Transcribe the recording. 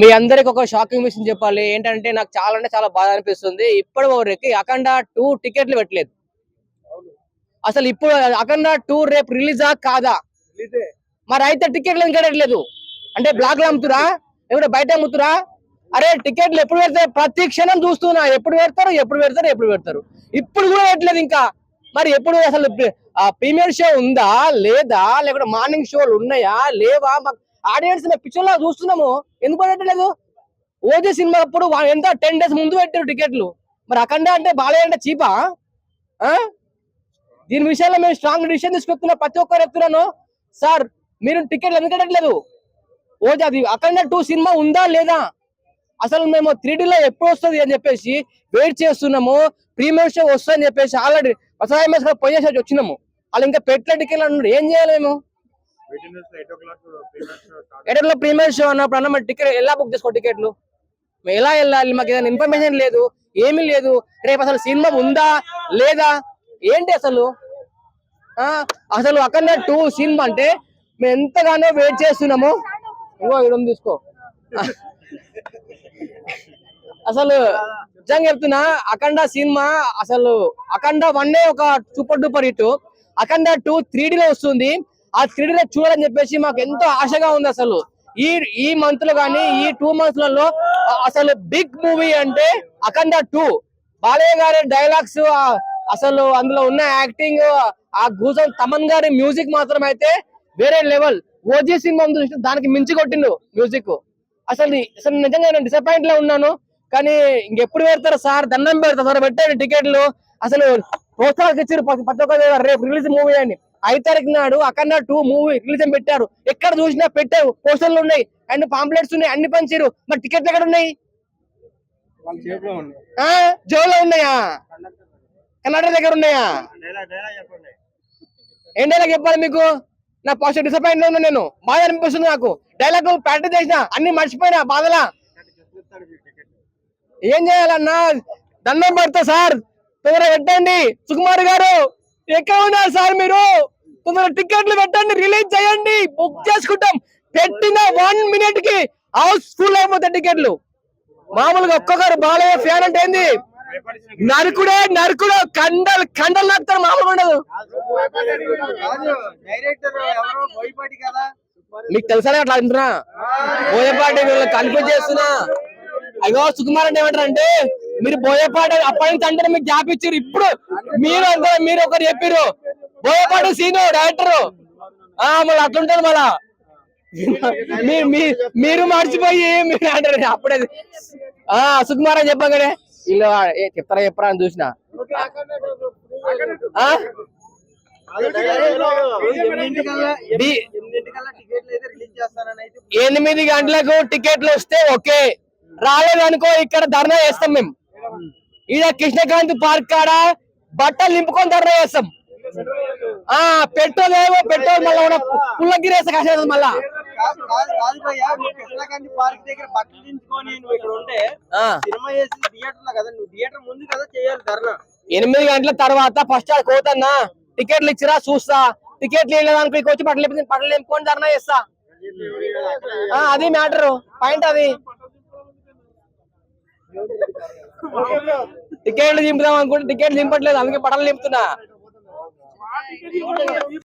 మీ అందరికి ఒక షాకింగ్ విషయం చెప్పాలి. ఏంటంటే నాకు చాలా అంటే చాలా బాధ అనిపిస్తుంది. ఇప్పటి వరకు అఖండ 2 టికెట్లు పెట్టలేదు. అసలు ఇప్పుడు అఖండ 2 రేపు రిలీజా కాదా? మరి అయితే టికెట్లు ఎందుకు పెట్టలేదు? అంటే బ్లాక్ లో అమ్ముతురా, ఎవరు బయట అమ్ముతురా? అరే టికెట్లు ఎప్పుడు పెడతారు? ప్రతి క్షణం చూస్తున్నా, ఎప్పుడు పెడతారు ఇప్పుడు కూడా పెట్టలేదు ఇంకా. మరి ఎప్పుడు అసలు ప్రీమియర్ షో ఉందా లేదా, లేకపోతే మార్నింగ్ షోలు ఉన్నాయా లేవా? ఆడియన్స్ పిక్చర్ లో చూస్తున్నాము, ఎందుకు పెట్టలేదు? ఓజీ సినిమా అప్పుడు ఎంత 10 days ముందు పెట్టారు టికెట్లు. మరి అఖండ అంటే బాలయ్య అంటే చీపా? దీని విషయంలో మేము స్ట్రాంగ్ డిసిషన్ తీసుకొస్తున్నా. ప్రతి ఒక్కరు చెప్తున్నాను, సార్ మీరు టికెట్లు ఎందుకు పెట్టలేదు? ఓజీ అది అఖండ 2 సినిమా ఉందా లేదా? అసలు మేము 3D లో ఎప్పుడు వస్తుంది అని చెప్పేసి వెయిట్ చేస్తున్నాము. ప్రీమియర్ షో వస్తుందని చెప్పేసి ఆల్రెడీ పోయేసి వచ్చినాము. వాళ్ళు ఇంకా పెట్టలే టికెట్లు అంటున్నారు. ఏం చేయాలి మేము? 8 o'clock ప్రీమియర్ షో అన్నప్పుడు అన్న మరి టికెట్ ఎలా బుక్ చేసుకో? టికెట్లు మేము ఎలా వెళ్ళాలి? మాకు ఏదైనా ఇన్ఫర్మేషన్ లేదు, ఏమీ లేదు. రేపు అసలు సినిమా ఉందా లేదా ఏంటి అసలు? అసలు అఖండ 2 సినిమా అంటే మేము ఎంతగానో వెయిట్ చేస్తున్నాము. ఇంకో ఇడం తీసుకో. అసలు నిజంగా చెప్తున్నా, అఖండ సినిమా అసలు అఖండ 1 ఒక సూపర్ డూపర్ హిట్. అఖండ 2 3D లో వస్తుంది. ఆ 3D లో చూడాలని చెప్పేసి మాకు ఎంతో ఆశగా ఉంది. అసలు ఈ మంత్ లో కానీ ఈ 2 months లలో అసలు బిగ్ మూవీ అంటే అఖండ 2. బాలయ్య గారి డైలాగ్స్, అసలు అందులో ఉన్న యాక్టింగ్, ఆ గూజం తమన్ గారి మ్యూజిక్ మాత్రం అయితే వేరే లెవెల్. ఓజీ సినిమా దానికి మించి కొట్టిండు మ్యూజిక్. అసలు నిజంగా నేను డిసప్పాయింట్ లో ఉన్నాను. కానీ ఇంకెప్పుడు పెడతారు సార్? దండం పెడతారు సార్, పెట్టండి టికెట్లు. అసలు ప్రోత్సాహం ఇచ్చారు ప్రతి ఒక్క రేపు రిలీజ్ మూవీ అని. 5 తారీఖు నాడు అఖండ 2 మూవీ రిలీజ్ అని పెట్టారు. ఎక్కడ చూసినా పెట్టారు, పోస్టర్లు ఉన్నాయి అండ్ పాంప్లెట్స్ ఉన్నాయి, అన్ని పంచారు. మరి టికెట్లు ఎక్కడ ఉన్నాయి? జోలో ఉన్నాయా? కర్ణాటక దగ్గర ఉన్నాయా? ఏం డైలాగ్ చెప్పాలి మీకు? నా పాజిటివ్ డిసప్పాయింట్ లో ఉన్నా, నేను బాధ అనిపిస్తుంది. నాకు డైలాగ్ ప్రాక్టీస్ చేసిన అన్ని మర్చిపోయినా బాధలా. ఏం చేయాలన్నా? దండం పెడతా సార్, తొందరగా పెట్టండి. సుకుమార్ గారు ఎక్కడ ఉన్నారు సార్? మీరు తొందరగా టికెట్లు పెట్టండి, రిలీజ్ చేయండి, బుక్ చేసుకుంటాం. పెట్టిన 1 minute కి హౌస్ ఫుల్ అయిపోతాయి టికెట్లు. మామూలుగా ఒక్కొక్కరు బాలయ్య ఫ్యాన్ అంటే ఏంది? నరుకుడే కండలు నాకుతారు, మామూలుగా ఉండదు. మీకు తెలుసా అట్లా అంటున్నా? బోయపాటి కన్ఫ్యూజ్ చేస్తున్నా. అయ్యో సుకుమార్ అంటే ఏమంటారు అంటే, మీరు బోయపాటి అప్పటి నుంచి అంటే మీకు గ్యాప్ ఇచ్చారు. ఇప్పుడు మీరు ఒకరు చెప్పారు, బోయపాటి సీను డైరెక్టర్ మళ్ళీ అట్లుంటారు. మళ్ళా మీరు మర్చిపోయి మీరు అంటారు అప్పుడే సుకుమార్ అని చెప్పగానే వీళ్ళు చెప్పరా అని చూసిన. 8 గంటలకు టికెట్లు వస్తే ఓకే, రాలేదనుకో ఇక్కడ ధర్నా చేస్తాం మేము. ఇక కృష్ణకాంత్ పార్క్ కాడ బట్టలు నింపుకొని ధర్నా చేస్తాం. పెట్రోల్ మళ్ళీ పుల్లగిరేస్తా కాసేది. మళ్ళా 8 గంటల తర్వాత ఫస్ట్ కోతన్నా టికెట్లు ఇచ్చిరా చూస్తా, టికెట్లు వెళ్ళడానికి వచ్చి బట్టలు నింపుకొని ధర్నా చేస్తా. అది మ్యాటర్ పాయింట్. అది టికెట్లు దింపుదాం అనుకుంటే టికెట్లు దింపట్లేదు, అందుకే బట్టలు నింపుతున్నా.